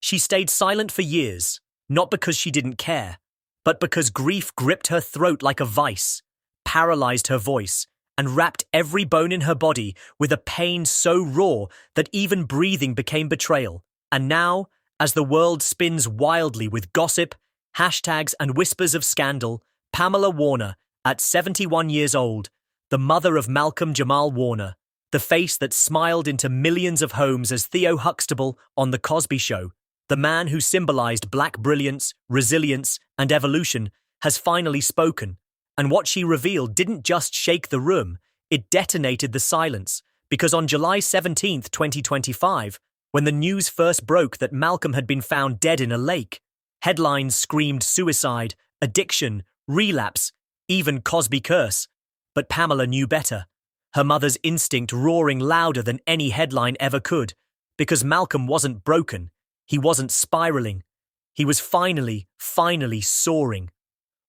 She stayed silent for years, not because she didn't care, but because grief gripped her throat like a vice, paralyzed her voice, and wrapped every bone in her body with a pain so raw that even breathing became betrayal. And now, as the world spins wildly with gossip, hashtags, and whispers of scandal, Pamela Warner, at 71 years old, the mother of Malcolm-Jamal Warner, the face that smiled into millions of homes as Theo Huxtable on The Cosby Show, the man who symbolized black brilliance, resilience, and evolution, has finally spoken. And what she revealed didn't just shake the room, it detonated the silence, because on July 17, 2025, when the news first broke that Malcolm had been found dead in a lake, headlines screamed suicide, addiction, relapse, even Cosby curse. But Pamela knew better, her mother's instinct roaring louder than any headline ever could, because Malcolm wasn't broken, he wasn't spiraling, he was finally soaring.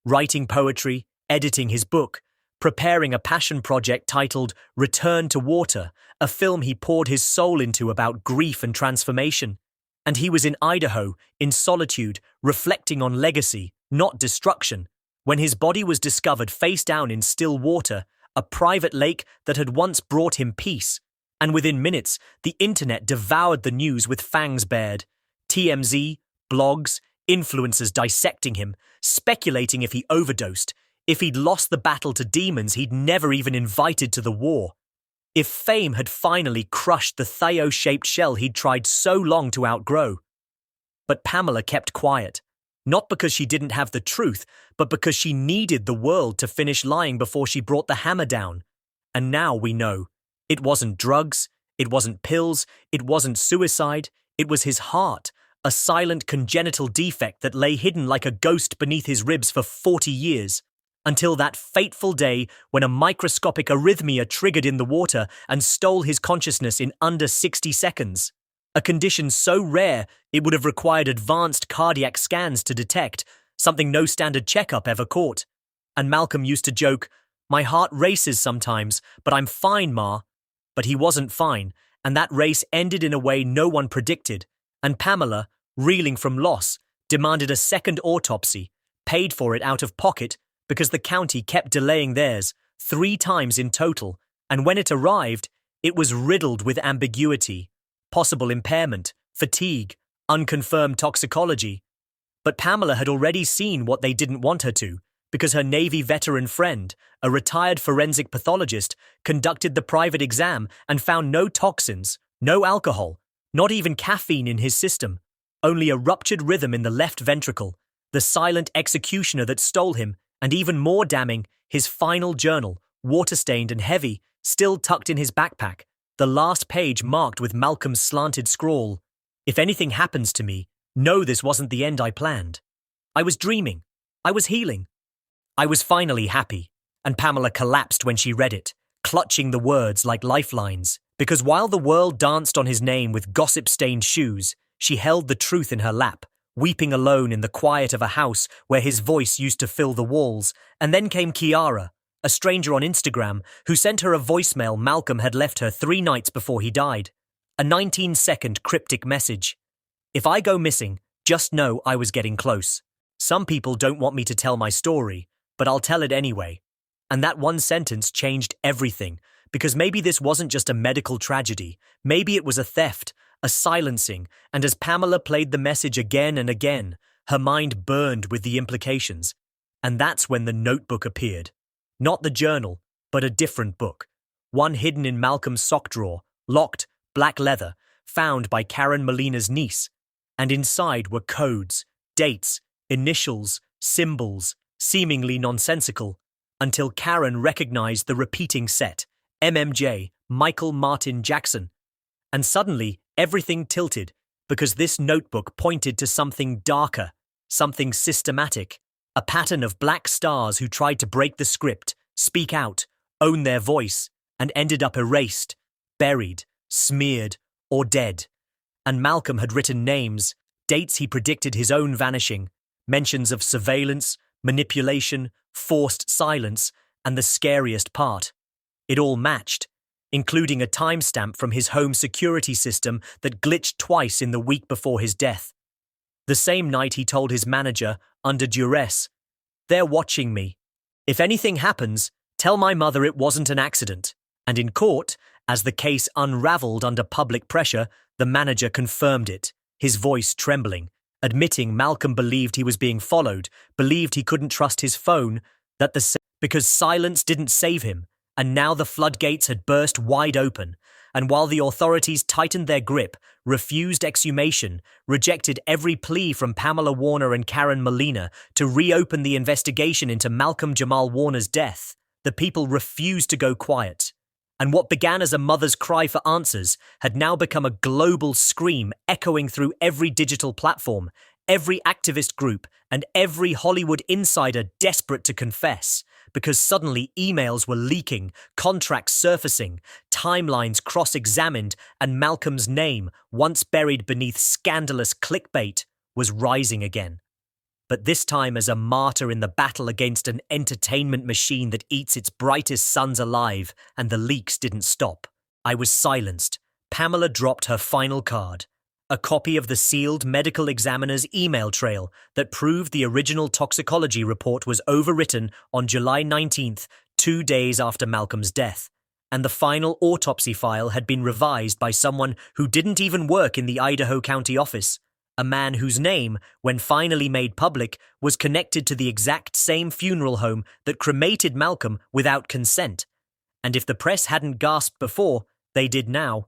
Writing poetry, editing his book, preparing a passion project titled Return to Water, a film he poured his soul into about grief and transformation. And he was in Idaho, in solitude, reflecting on legacy, not destruction, when his body was discovered face down in still water, a private lake that had once brought him peace. And within minutes, the internet devoured the news with fangs bared. TMZ, blogs, influencers dissecting him, speculating if he overdosed, if he'd lost the battle to demons he'd never even invited to the war. If fame had finally crushed the Theo-shaped shell he'd tried so long to outgrow. But Pamela kept quiet, not because she didn't have the truth, but because she needed the world to finish lying before she brought the hammer down. And now we know. It wasn't drugs, it wasn't pills, it wasn't suicide, it was his heart, a silent congenital defect that lay hidden like a ghost beneath his ribs for 40 years. Until that fateful day when a microscopic arrhythmia triggered in the water and stole his consciousness in under 60 seconds. A condition so rare it would have required advanced cardiac scans to detect, something no standard checkup ever caught. And Malcolm used to joke, "My heart races sometimes, but I'm fine, Ma." But he wasn't fine, and that race ended in a way no one predicted. And Pamela, reeling from loss, demanded a second autopsy, paid for it out of pocket, because the county kept delaying theirs, 3 times in total, and when it arrived, it was riddled with ambiguity, possible impairment, fatigue, unconfirmed toxicology. But Pamela had already seen what they didn't want her to, because her Navy veteran friend, a retired forensic pathologist, conducted the private exam and found no toxins, no alcohol, not even caffeine in his system, only a ruptured rhythm in the left ventricle, the silent executioner that stole him. And even more damning, his final journal, water-stained and heavy, still tucked in his backpack, the last page marked with Malcolm's slanted scrawl. "If anything happens to me, know this wasn't the end I planned. I was dreaming. I was healing." I was finally happy, and Pamela collapsed when she read it, clutching the words like lifelines, because while the world danced on his name with gossip-stained shoes, she held the truth in her lap, weeping alone in the quiet of a house where his voice used to fill the walls. And then came Kiara, a stranger on Instagram, who sent her a voicemail Malcolm had left her 3 nights before he died. A 19-second cryptic message. "If I go missing, just know I was getting close. Some people don't want me to tell my story, but I'll tell it anyway." And that one sentence changed everything, because maybe this wasn't just a medical tragedy, maybe it was a theft, a silencing, and as Pamela played the message again and again, her mind burned with the implications. And that's when the notebook appeared. Not the journal, but a different book. One hidden in Malcolm's sock drawer, locked, black leather, found by Karen Molina's niece. And inside were codes, dates, initials, symbols, seemingly nonsensical, until Karen recognized the repeating set, MMJ, Michael Martin Jackson. And suddenly, everything tilted, because this notebook pointed to something darker, something systematic, a pattern of black stars who tried to break the script, speak out, own their voice, and ended up erased, buried, smeared, or dead. And Malcolm had written names, dates he predicted his own vanishing, mentions of surveillance, manipulation, forced silence, and the scariest part. It all matched, including a timestamp from his home security system that glitched twice in the week before his death. The same night he told his manager, under duress, "They're watching me. If anything happens, tell my mother it wasn't an accident." And in court, as the case unraveled under public pressure, the manager confirmed it, his voice trembling, admitting Malcolm believed he was being followed, believed he couldn't trust his phone, because silence didn't save him, and now the floodgates had burst wide open. And while the authorities tightened their grip, refused exhumation, rejected every plea from Pamela Warner and Karen Molina to reopen the investigation into Malcolm-Jamal Warner's death, the people refused to go quiet. And what began as a mother's cry for answers had now become a global scream echoing through every digital platform, every activist group, and every Hollywood insider desperate to confess, because suddenly emails were leaking, contracts surfacing, timelines cross-examined, and Malcolm's name, once buried beneath scandalous clickbait, was rising again. But this time as a martyr in the battle against an entertainment machine that eats its brightest sons alive, and the leaks didn't stop. I was silenced. Pamela dropped her final card. A copy of the sealed medical examiner's email trail that proved the original toxicology report was overwritten on July 19th, 2 days after Malcolm's death, and the final autopsy file had been revised by someone who didn't even work in the Idaho County office, a man whose name, when finally made public, was connected to the exact same funeral home that cremated Malcolm without consent. And if the press hadn't gasped before, they did now,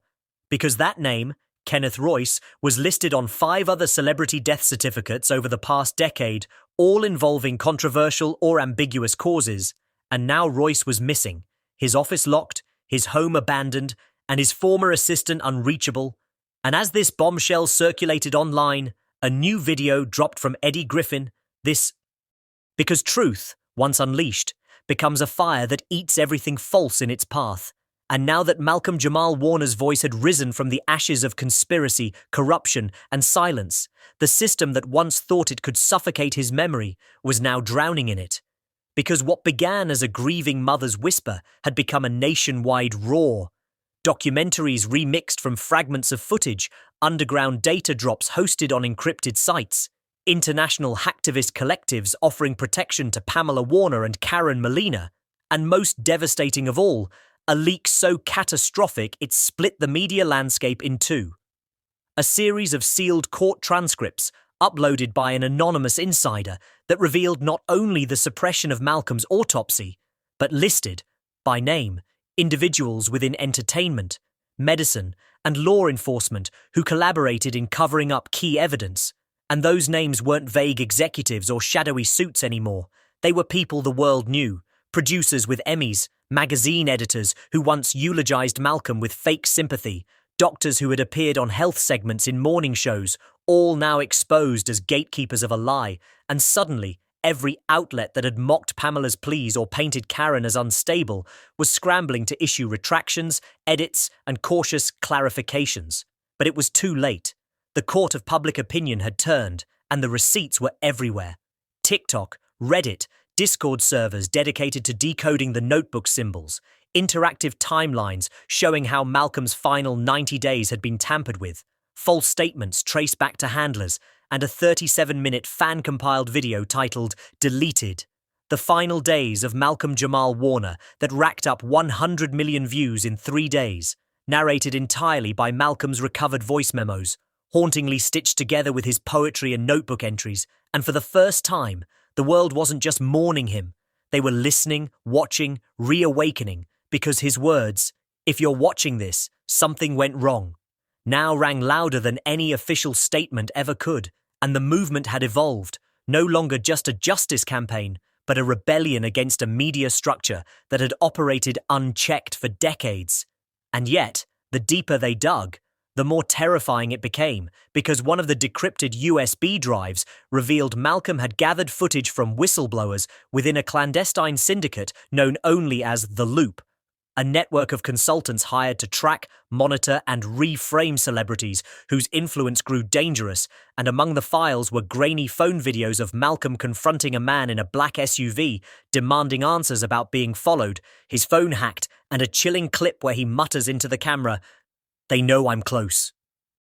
because that name, Kenneth Royce, was listed on 5 other celebrity death certificates over the past decade, all involving controversial or ambiguous causes, and now Royce was missing, his office locked, his home abandoned, and his former assistant unreachable. And as this bombshell circulated online, a new video dropped from Eddie Griffin, because truth, once unleashed, becomes a fire that eats everything false in its path. And now that Malcolm-Jamal Warner's voice had risen from the ashes of conspiracy, corruption, and silence, the system that once thought it could suffocate his memory was now drowning in it. Because what began as a grieving mother's whisper had become a nationwide roar. Documentaries remixed from fragments of footage, underground data drops hosted on encrypted sites, international hacktivist collectives offering protection to Pamela Warner and Karen Molina, and most devastating of all, a leak so catastrophic it split the media landscape in two. A series of sealed court transcripts uploaded by an anonymous insider that revealed not only the suppression of Malcolm's autopsy, but listed, by name, individuals within entertainment, medicine, and law enforcement who collaborated in covering up key evidence. And those names weren't vague executives or shadowy suits anymore. They were people the world knew, producers with Emmys, magazine editors who once eulogized Malcolm with fake sympathy, doctors who had appeared on health segments in morning shows, all now exposed as gatekeepers of a lie, and suddenly every outlet that had mocked Pamela's pleas or painted Karen as unstable was scrambling to issue retractions, edits, and cautious clarifications. But it was too late. The court of public opinion had turned, and the receipts were everywhere. TikTok, Reddit, Discord servers dedicated to decoding the notebook symbols, interactive timelines showing how Malcolm's final 90 days had been tampered with, false statements traced back to handlers, and a 37-minute fan-compiled video titled Deleted, the final days of Malcolm-Jamal Warner that racked up 100 million views in 3 days, narrated entirely by Malcolm's recovered voice memos, hauntingly stitched together with his poetry and notebook entries, and for the first time, the world wasn't just mourning him. They were listening, watching, reawakening, because his words, "If you're watching this, something went wrong," now rang louder than any official statement ever could, and the movement had evolved, no longer just a justice campaign, but a rebellion against a media structure that had operated unchecked for decades. And yet, the deeper they dug, the more terrifying it became, because one of the decrypted USB drives revealed Malcolm had gathered footage from whistleblowers within a clandestine syndicate known only as The Loop, a network of consultants hired to track, monitor, and reframe celebrities whose influence grew dangerous, and among the files were grainy phone videos of Malcolm confronting a man in a black SUV, demanding answers about being followed, his phone hacked, and a chilling clip where he mutters into the camera, "They know I'm close.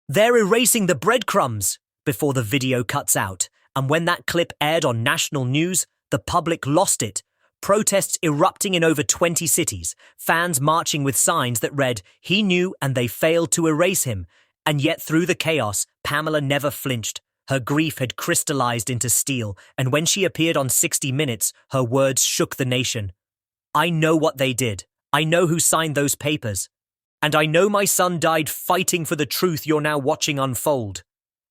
They're erasing the breadcrumbs," before the video cuts out, and when that clip aired on national news, the public lost it. Protests erupting in over 20 cities, fans marching with signs that read, "He knew and they failed to erase him." And yet through the chaos, Pamela never flinched. Her grief had crystallized into steel, and when she appeared on 60 Minutes, her words shook the nation. "I know what they did. I know who signed those papers. And I know my son died fighting for the truth you're now watching unfold."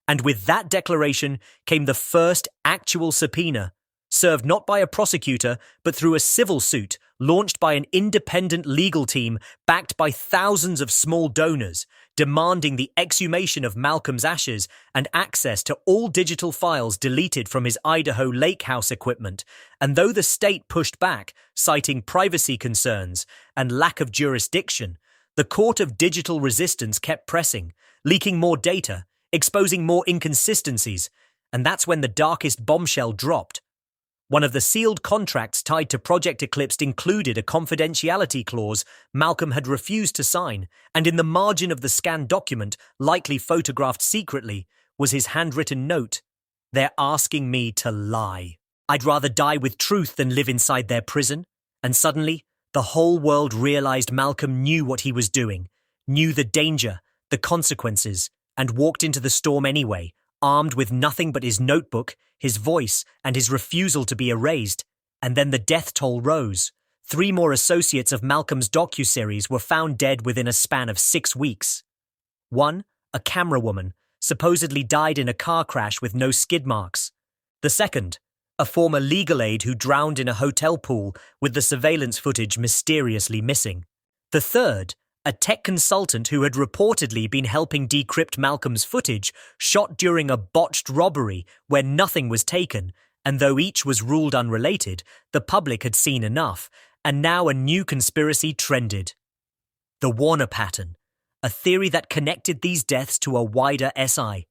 And with that declaration came the first actual subpoena, served not by a prosecutor, but through a civil suit launched by an independent legal team backed by thousands of small donors, demanding the exhumation of Malcolm's ashes and access to all digital files deleted from his Idaho lake house equipment. And though the state pushed back, citing privacy concerns and lack of jurisdiction, the court of digital resistance kept pressing, leaking more data, exposing more inconsistencies, and that's when the darkest bombshell dropped. One of the sealed contracts tied to Project Eclipse included a confidentiality clause Malcolm had refused to sign, and in the margin of the scanned document, likely photographed secretly, was his handwritten note. "They're asking me to lie. I'd rather die with truth than live inside their prison." And suddenly, the whole world realized Malcolm knew what he was doing, knew the danger, the consequences, and walked into the storm anyway, armed with nothing but his notebook, his voice, and his refusal to be erased. And then the death toll rose. 3 more associates of Malcolm's docuseries were found dead within a span of 6 weeks. One, a camera woman, supposedly died in a car crash with no skid marks. The second, a former legal aide who drowned in a hotel pool with the surveillance footage mysteriously missing. The third, a tech consultant who had reportedly been helping decrypt Malcolm's footage, shot during a botched robbery where nothing was taken, and though each was ruled unrelated, the public had seen enough, and now a new conspiracy trended. The Warner pattern, a theory that connected these deaths to a wider SI.